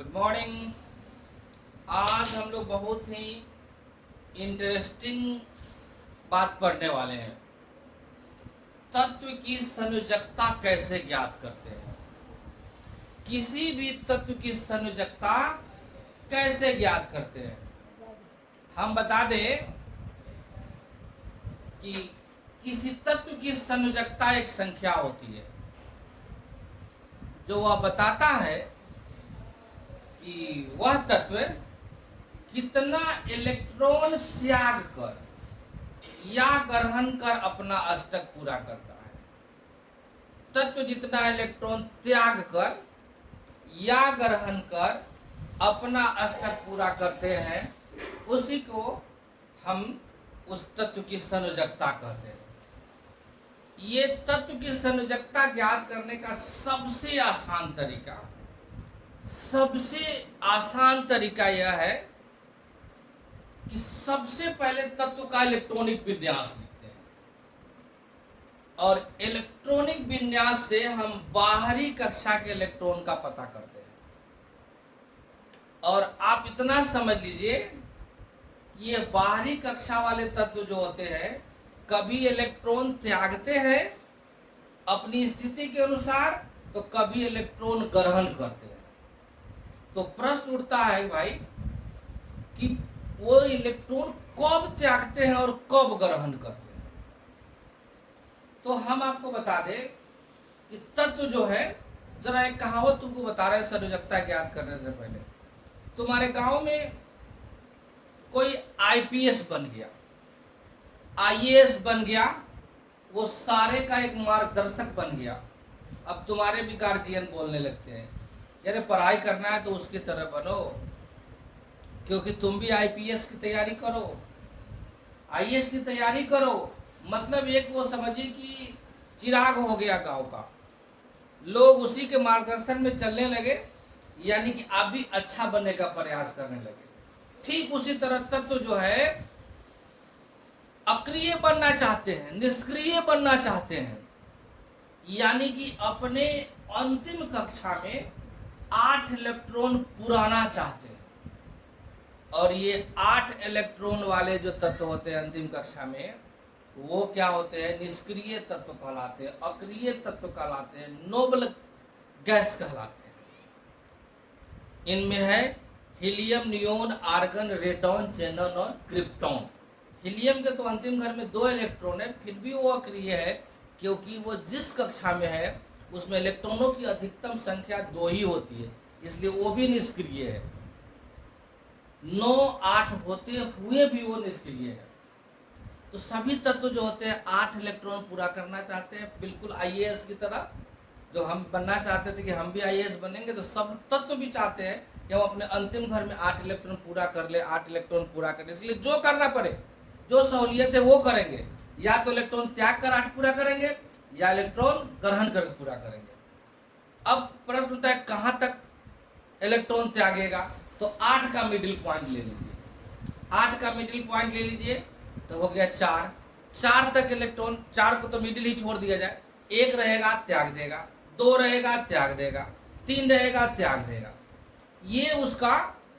Good morning. आज हम लोग बहुत ही इंटरेस्टिंग बात पढ़ने वाले हैं। तत्व की संयोजकता कैसे ज्ञात करते हैं। किसी भी तत्व की संयोजकता कैसे ज्ञात करते हैं। हम बता दें कि किसी तत्व की संयोजकता एक संख्या होती है जो वह बताता है कि वह तत्व कितना इलेक्ट्रॉन त्याग कर या ग्रहण कर अपना अष्टक पूरा करता है। तत्व जितना इलेक्ट्रॉन त्याग कर या ग्रहण कर अपना अष्टक पूरा करते हैं उसी को हम उस तत्व की संयोजकता कहते हैं। ये तत्व की संयोजकता ज्ञात करने का सबसे आसान तरीका यह है कि सबसे पहले तत्व का इलेक्ट्रॉनिक विन्यास लिखते हैं और इलेक्ट्रॉनिक विन्यास से हम बाहरी कक्षा के इलेक्ट्रॉन का पता करते हैं। और आप इतना समझ लीजिए कि ये बाहरी कक्षा वाले तत्व जो होते हैं कभी इलेक्ट्रॉन त्यागते हैं अपनी स्थिति के अनुसार तो कभी इलेक्ट्रॉन ग्रहण करते हैं। तो प्रश्न उठता है भाई कि वो इलेक्ट्रॉन कब त्यागते हैं और कब ग्रहण करते हैं। तो हम आपको बता दें कि तत्व जो है, जरा एक कहावत तुमको बता रहे हैं संयोजकता ज्ञात करने से पहले। तुम्हारे गांव में कोई आईपीएस बन गया, आईएएस बन गया, वो सारे का एक मार्गदर्शक बन गया। अब तुम्हारे भी गार्जियन बोलने लगते हैं यार पढ़ाई करना है तो उसकी तरह बनो, क्योंकि तुम भी आईपीएस की तैयारी करो, आईएएस की तैयारी करो। मतलब एक वो समझिए कि चिराग हो गया गांव का, लोग उसी के मार्गदर्शन में चलने लगे, यानी कि आप भी अच्छा बनने का प्रयास करने लगे। ठीक उसी तरह तत्व जो है अक्रिय बनना चाहते हैं, निष्क्रिय बनना चाहते हैं, यानी कि अपने अंतिम कक्षा में 8 इलेक्ट्रॉन पुराना चाहते हैं। और ये 8 इलेक्ट्रॉन वाले जो तत्व होते हैं अंतिम कक्षा में वो क्या होते हैं, निष्क्रिय तत्व कहलाते हैं, अक्रिय तत्व कहलाते हैं, नोबल गैस कहलाते हैं। इनमें है helium, neon, argon, radon, xenon और क्रिप्टॉन। हीलियम के तो अंतिम घर में 2 इलेक्ट्रॉन है, फिर भी वो अक्रिय है क्योंकि वो जिस कक्षा में है उसमें इलेक्ट्रॉनों की अधिकतम संख्या 2 ही होती है, इसलिए वो भी निष्क्रिय है। 9, 8 होते हुए भी वो निष्क्रिय है। तो सभी तत्व जो होते हैं 8 इलेक्ट्रॉन पूरा करना चाहते हैं, बिल्कुल आईएएस की तरह। जो हम बनना चाहते थे कि हम भी आईएएस बनेंगे, तो सब तत्व भी चाहते हैं कि हम अपने अंतिम घर में 8 इलेक्ट्रॉन पूरा कर ले, 8 इलेक्ट्रॉन पूरा कर ले। इसलिए जो करना पड़े, जो सहूलियत है वो करेंगे, या तो इलेक्ट्रॉन त्याग कर 8 पूरा करेंगे या इलेक्ट्रॉन ग्रहण करके पूरा करेंगे। अब प्रश्न होता है कहां तक इलेक्ट्रॉन त्यागेगा, तो 8 का मिडिल पॉइंट ले लीजिए। 8 का मिडिल पॉइंट ले लीजिए तो हो गया 4। 4 तक इलेक्ट्रॉन, 4 को तो मिडिल ही छोड़ दिया जाए, 1 रहेगा त्याग देगा, 2 रहेगा त्याग देगा, 3 रहेगा त्याग देगा। ये उसका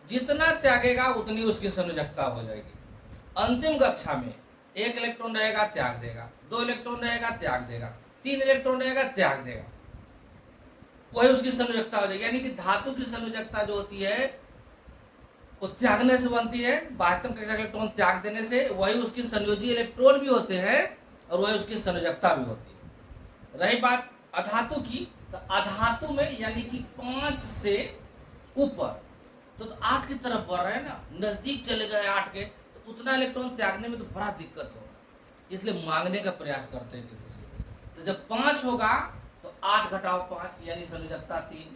जितना त्यागेगा उतनी उसकी संयोजकता हो जाएगी। अंतिम कक्षा में 1 इलेक्ट्रॉन रहेगा त्याग देगा, 2 इलेक्ट्रॉन रहेगा त्याग देगा, 3 इलेक्ट्रॉन रहेगा त्याग देगा, वही उसकी संयोजकता हो जाएगी। यानी कि धातु की संयोजकता जो होती है वो त्यागने से बनती है, बाह्यतम कक्षा के इलेक्ट्रॉन त्याग देने से। वही उसकी संयोजी इलेक्ट्रॉन भी होते हैं और वही उसकी संयोजकता भी होती है। रही बात अधातु की, तो अधातु में यानी कि 5 से ऊपर तो 8 की तरफ बढ़ रहे हैं ना, नजदीक चले गए 8 के, तो उतना इलेक्ट्रॉन त्यागने में तो बड़ा दिक्कत होगा, इसलिए मांगने का प्रयास करते हैं किसी से। तो जब 5 होगा तो 8 घटाओ 5 यानी संयोजकता 3।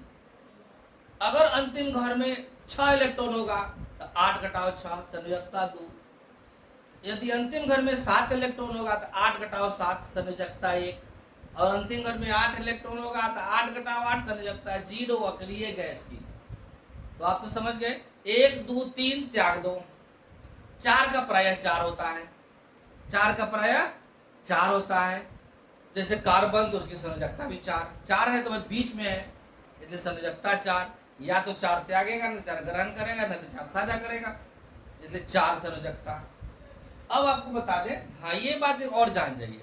अगर अंतिम घर में 6 इलेक्ट्रॉन होगा तो 8 घटाओ 6 संयोजकता 2। यदि अंतिम घर में 7 इलेक्ट्रॉन होगा तो 8 घटाओ 7 संयोजकता 1। और अंतिम घर में 8 इलेक्ट्रॉन होगा तो 8 घटाओ 8 संयोजकता 0 अक्रिय गैस की। तो आप तो समझ गए, 1 2 3 त्याग दो। 4 का प्रायः 4 होता है, 4 का प्रायः 4 होता है। जैसे कार्बन तो उसकी संयोजकता भी 4 है, तो मैं बीच में है इसलिए संयोजकता 4। या तो 4 त्यागेगा, न 4 ग्रहण करेगा, न तो 4 साझा करेगा, इसलिए 4 संयोजकता। अब आपको बता दें, हाँ ये बात और जान जाइए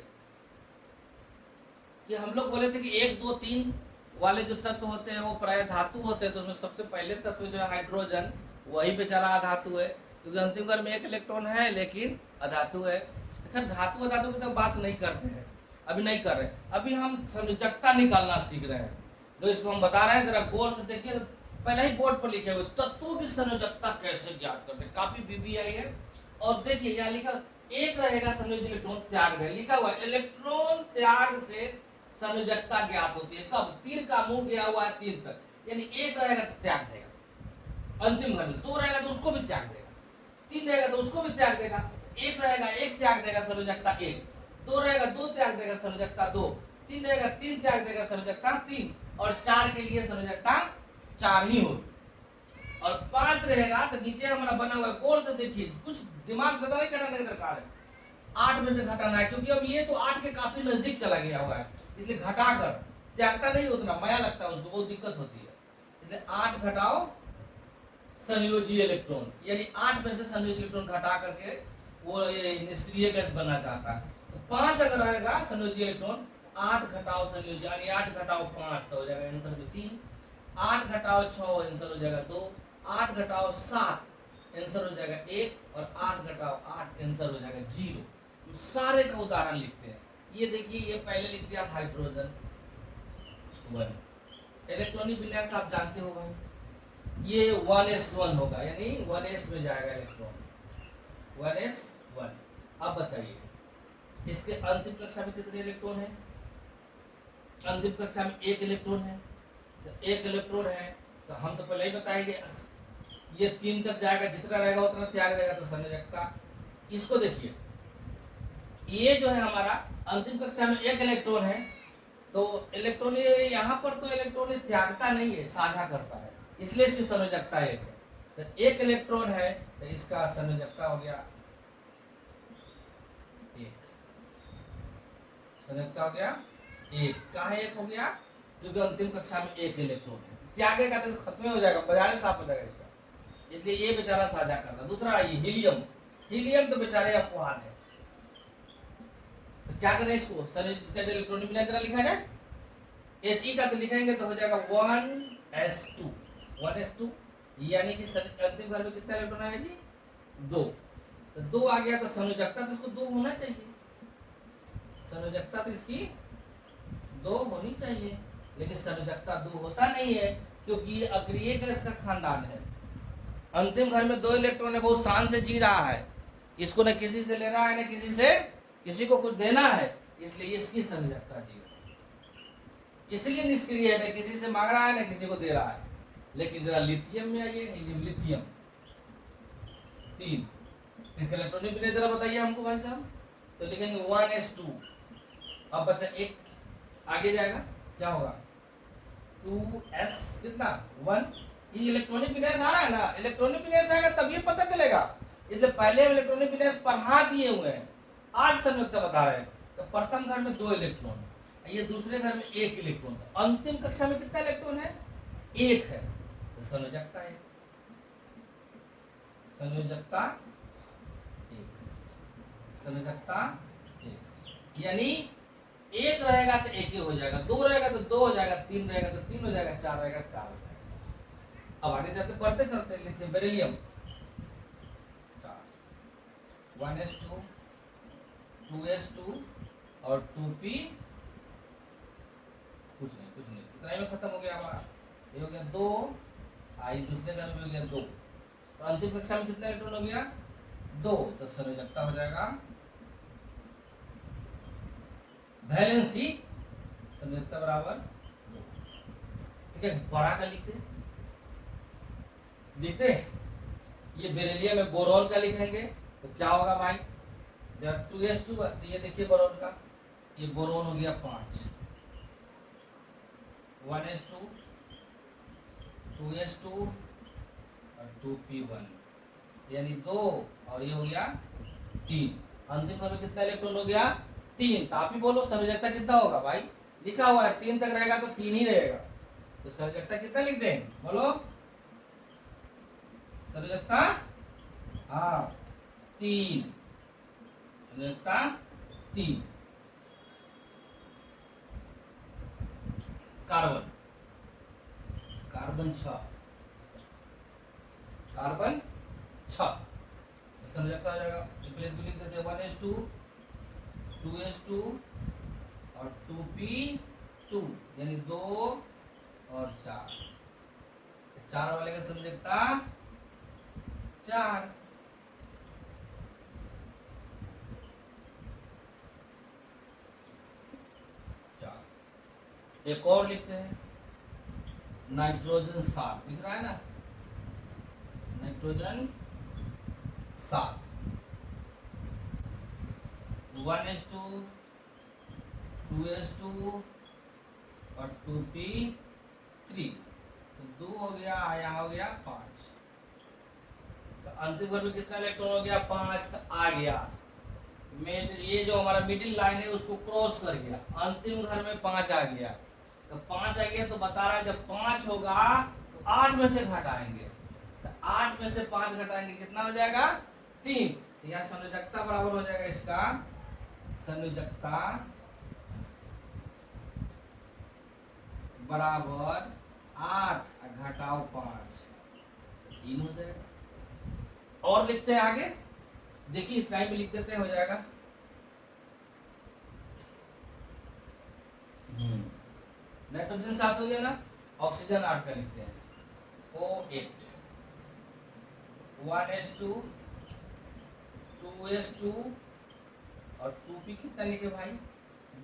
कि हम लोग बोले थे कि 1 2 3 वाले जो तत्व होते हैं वो प्राय धातु होते हैं, तो उसमें सबसे पहले तत्व जो है हाइड्रोजन, वही बेचारा अधातु है, क्योंकि अंतिम कण में 1 इलेक्ट्रॉन है लेकिन अधातु है। खैर धातु अधातु की तो बात नहीं करते हैं, अभी नहीं कर रहे, अभी हम संयोजकता निकालना सीख रहे हैं। तो इसको हम बता रहे हैं, जरा गौर से देखिए, पहले ही बोर्ड पर लिखे हुए तत्वों की संयोजकता कैसे ज्ञात करते, काफी बीबीआई है। और देखिए यहाँ लिखा, एक रहेगा संयोजित इलेक्ट्रॉन त्याग है, लिखा हुआ इलेक्ट्रॉन त्याग से संयोजकता ज्ञात होती है। कब? तीर का मुंह गया हुआ है 3 तक, यानी 1 रहेगा तो त्याग देगा अंतिम घर में, 2 रहेगा तो उसको भी त्याग देगा, 3 रहेगा तो उसको भी त्याग देगा, 1 रहेगा 1 त्याग देगा संयोजकता 1, 2 रहेगा 2 त्याग देगा संयोजकता 2, 3 रहेगा 3 त्याग देगा संयोजकता 3, और 4 के लिए संयोजकता 4 ही होगी। और 5 रहेगा तो नीचे हमारा बना हुआ है, गौर से देखिए, कुछ दिमाग ज्यादा नहीं करने की दरकार है, 8 में से घटाना है, क्योंकि अब ये तो 8 के काफी नजदीक चला गया हुआ है, इसलिए घटाकर, त्यागता नहीं उतना, माया लगता है उसको, बहुत दिक्कत होती है, इसलिए 8 घटाओ संयोजी इलेक्ट्रॉन, यानी 8 में से संयोजी इलेक्ट्रॉन घटा करके वो ये निष्क्रिय गैस बनना चाहता है। तो 5 अगर रहेगा संयोजी इलेक्ट्रॉन, 8 घटाओ संयोजी, यानी 8 घटाओ 5 तो हो जाएगा आंसर में 3, 8 घटाओ 6 आंसर हो जाएगा 2, 8 घटाओ 7 आंसर हो जाएगा 1, और 8 घटाओ 8 आंसर हो जाएगा 0। सारे का उदाहरण लिखते हैं। ये देखिए, ये पहले लिख दिया हाइड्रोजन 1, इलेक्ट्रॉनिक विन्यास आप जानते हो भाई, ये 1s1 होगा, यानी 1s में जाएगा इलेक्ट्रॉन, 1s1। अब बताइए इसके अंतिम कक्षा में कितने इलेक्ट्रॉन है? अंतिम कक्षा में 1 इलेक्ट्रॉन है, तो 1 इलेक्ट्रॉन है तो हम तो पहले ही बताएंगे ये 3 तक जाएगा, जितना रहेगा उतना त्याग देगा, तो संयोजकता। इसको देखिए, ये जो है हमारा अंतिम कक्षा में 1 इलेक्ट्रॉन है, तो इलेक्ट्रॉन यहाँ पर तो इलेक्ट्रॉन त्यागता नहीं है, साझा करता है, इसलिए इसकी संयोजकता 1 है। तो 1 इलेक्ट्रॉन है तो इसका संयोजकता हो गया 1, संयोजकता हो गया 1। कहाँ 1 हो गया? क्योंकि अंतिम कक्षा में 1 इलेक्ट्रॉन है, त्यागेगा तो खत्म हो जाएगा, बाजार साफ हो जाएगा इसका, इसलिए ये बेचारा साझा करता। दूसरा ये हीलियम, हीलियम तो बेचारे अपवाद है, तो क्या करें इसको, संयोजित का इलेक्ट्रॉनिक विन्यास जरा लिखा जाए, He का तो लिखेंगे तो हो जाएगा 1s2, 1s2, यानी कि अंतिम घर में कितना इलेक्ट्रॉन आएगा जी? 2। तो 2 आ गया तो संयोजकता तो इसको 2 होना चाहिए, संयोजकता तो इसकी 2 होनी चाहिए, लेकिन संयोजकता 2 होता नहीं है, क्योंकि ये अक्रिय गैस का खानदान है। अंतिम घर में 2 इलेक्ट्रॉन है, बहुत शान से जी रहा है, इसको न किसी से लेना है न किसी से किसी को कुछ देना है, इसलिए इसकी संयोजकता 0, इसलिए निष्क्रिय है, न किसी से मांग रहा है न किसी को दे रहा है। लेकिन जरा लिथियम में आइए, लिथियम 3, इसका इलेक्ट्रॉनिक विन्यास जरा बताइए हमको भाई साहब, तो लिखेंगे 1s2। अब बच्चा 1 आगे जाएगा, क्या होगा 2s कितना 1, ये इलेक्ट्रॉनिक विन्यास आ रहा है ना, इलेक्ट्रॉनिक विन्यास आएगा तभी पता चलेगा, इसलिए पहले इलेक्ट्रॉनिक विन्यास पढ़ा दिए हुए हैं, आज संयोजकता बता रहे हैं। तो प्रथम घर में 2 इलेक्ट्रॉन, ये दूसरे घर में 1 इलेक्ट्रॉन, अंतिम कक्षा में कितना इलेक्ट्रॉन है? 1 है, तो संयोजकता 1, संयोजकता 1, संयोजकता 1, यानी 1 रहेगा तो 1 ही हो जाएगा, 2 रहेगा तो 2 हो जाएगा, 3 रहेगा तो 3 हो जाएगा, 4 रहेगा 4 हो जाएगा। अब आगे जाते पढ़ते चलते, लिथियम बेरिलियम 1s2, 2s2 और 2p, कुछ नहीं, इतना में खत्म हो गया हमारा, ये हो गया 2, आई दूसरे घर में हो गया 2, तो अंतिम कक्षा में कितना इलेक्ट्रॉन हो गया 2, तो संयोजकता हो जाएगा वैलेंसी, संयोजकता बराबर 2। ठीक है, बड़ा का लिखते ये बेरिलियम में बोरोन का लिखेंगे तो क्या होगा भाई, 2s2, तो ये देखिए बोरोन का, ये बोरोन हो गया 5, 1s2, 2s2 और 2p1, यानी 2, और ये हो गया 3, अंतिम में कितना इलेक्ट्रॉन हो गया 3। तो आप ही बोलो संयोजकता कितना होगा भाई, लिखा हुआ है 3 तक रहेगा तो 3 ही रहेगा, तो संयोजकता कितना लिख दें बोलो संयोजकता हाँ 3, संयोजकता 3। कार्बन, कार्बन 6, कार्बन 6 संयोजकता हो जाएगा। रिप्लेस भी लिख देते हैं 1s2 2s2 और 2p2 यानी 2 और 4, 4 वाले का संयोजकता 4। एक और लिखते हैं नाइट्रोजन 7, दिख रहा है ना, नाइट्रोजन 7 1s2 2s2 और 2p3 तो 2 हो गया, यहाँ हो गया 5। तो अंतिम घर में कितना इलेक्ट्रॉन हो गया 5, तो आ गया ये जो हमारा मिडिल लाइन है उसको क्रॉस कर गया, अंतिम घर में 5 आ गया। तो 5 आ गया तो बता रहा है जब 5 होगा तो 8 में से घटाएंगे, तो 8 में से 5 घटाएंगे कितना हो जाएगा 3। तो यहाँ संयोजकता बराबर हो जाएगा इसका, संयोजकता बराबर 8 घटाओ 5 3 हो जाएगा। और लिखते हैं आगे, देखिए इतना ही भी लिख देते हैं हो जाएगा। नाइट्रोजन 7 हो गया ना, ऑक्सीजन 8 का लिखते हैं O8 1s2 2s2 और 2p कितना लिखे भाई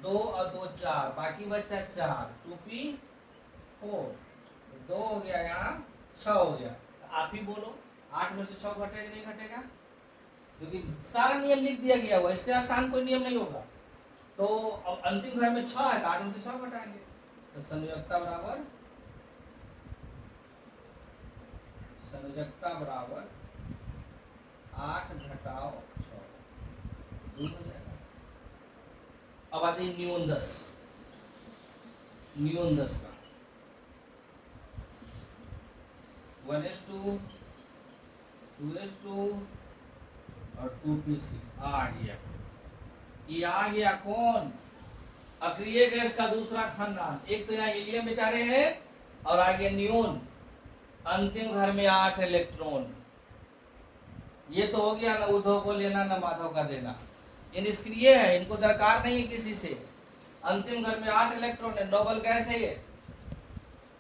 2 और 2 4, बाकी बचा 4 2p4 2 हो गया, यहाँ 6 हो गया। तो आप ही बोलो 8 में से 6 घटेगा नहीं घटेगा, क्योंकि सारा नियम लिख दिया गया हुआ, इससे आसान कोई नियम नहीं होगा। तो अब अंतिम घर में 6 है तो 8 में से 6 घटाएंगे, तो संयोजकता बराबर, संयोजकता बराबर 8 घटाओ 6 2 हो जाएगा। अब आते हैं न्यून 10, न्यून 10 का 1s2 2s2 और 2p6 आ गया। ये आ गया कौन, अक्रिय गैस का दूसरा खानदान। एक तो यहाँ हीलियम बेचारे हैं और आ गया नियोन, अंतिम घर में 8 इलेक्ट्रॉन। ये तो हो गया ना उद्धव को लेना ना माधव का देना, ये निष्क्रिय है, इनको दरकार नहीं है किसी से। अंतिम घर में 8 इलेक्ट्रॉन है, नोबल गैस है ये,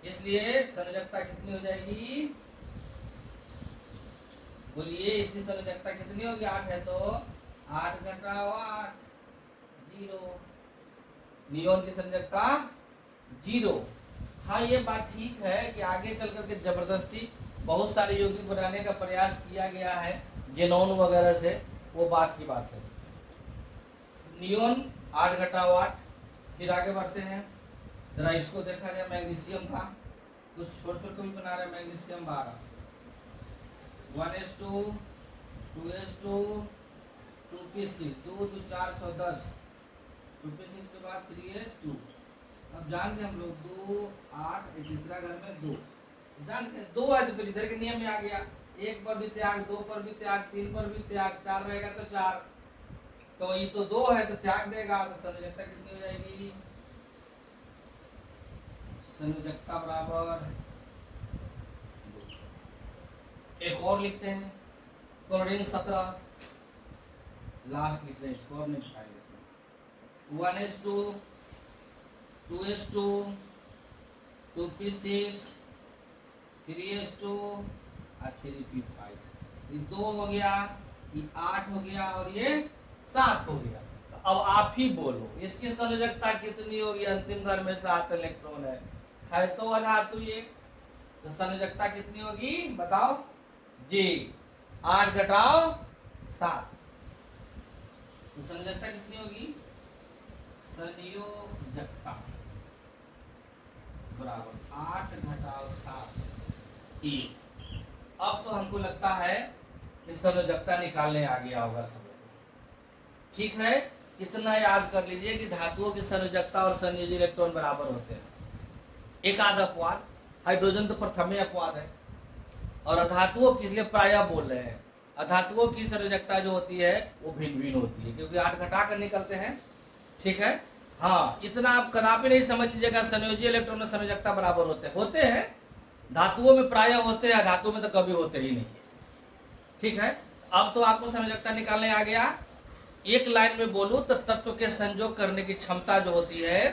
इसलिए संयोजकता कितनी हो जाएगी बोलिए, इसकी संयोजकता कितनी होगी 8 है तो 8 घटाओ 8 0, नियोन की संयोजकता 0। हाँ ये बात ठीक है कि आगे चल करके जबरदस्ती बहुत सारे यौगिक बनाने का प्रयास किया गया है जेनोन वगैरह से, वो बात की बात है। नियोन 8 घटाओ 8, फिर आगे बढ़ते हैं जरा इसको देखा जाए। मैग्नीशियम था, कुछ छोटे छोटे भी बना रहे हैं, magnesium 12 1s2 2s2 2p6 2 2 410 2p6 के बाद 3s2। अब जान के हम लोग 2 8 तीसरा घर में 2 जान के 2 है तो फिर इधर के नियम में आ गया, 1 पर भी त्याग 2 पर भी त्याग 3 पर भी त्याग 4 रहेगा तो 4, तो ये तो 2 है तो त्याग देगा, तो संयोजकता कितनी हो जाएगी, संयोजकता बराबर 2। एक और लिखते हैं क्लोरीन 17, लास्ट लिख रहे हैं इसको, अब नहीं दिखाएंगे। 1s2 2s2 2p6 3s2 और 3p5, ये 2 हो गया, ये 8 हो गया और ये 7 हो गया। तो अब आप ही बोलो इसकी संयोजकता कितनी होगी, अंतिम घर में 7 इलेक्ट्रॉन है तो अधातु ये, तो संयोजकता कितनी होगी बताओ जी, 8 घटाओ 7, तो संयोजकता कितनी होगी, संयोजकता बराबर 8 घटाओ 7 1। अब तो हमको लगता है कि संयोजकता निकालने आ गया होगा सब लोग, ठीक है। इतना याद कर लीजिए कि धातुओं की संयोजकता और संयोजी इलेक्ट्रॉन बराबर होते हैं। एक आध अपवाद, हाइड्रोजन तो प्रथम अपवाद है, और अधातुओं की, इसलिए प्रायः बोल रहे हैं, अधातुओं की संयोजकता जो होती है वो भिन्न भिन्न होती है, क्योंकि 8 घटा कर निकलते हैं। ठीक है, हाँ, इतना आप कदापि नहीं समझ लीजिएगा संयोजी इलेक्ट्रॉन में संयोजकता बराबर होते हैं, धातुओं में प्रायः होते हैं, अधातुओं में तो कभी होते ही नहीं है। ठीक है, अब तो आपको संयोजकता निकालने आ गया। एक लाइन में बोलूं तो तत्व के संयोग करने की क्षमता जो होती है,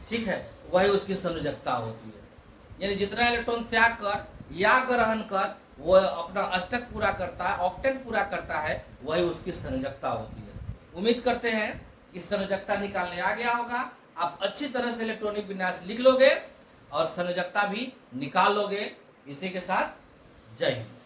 ठीक है, वही उसकी संयोजकता होती है। यानी जितना इलेक्ट्रॉन त्याग कर या ग्रहण कर वो अपना अष्टक पूरा करता है, ऑक्टेट पूरा करता है, वही उसकी संयोजकता होती है। उम्मीद करते हैं इस संयोजकता निकालने आ गया होगा। आप अच्छी तरह से इलेक्ट्रॉनिक विन्यास लिख लोगे और संयोजकता भी निकाल लोगे। इसी के साथ जय हिंद।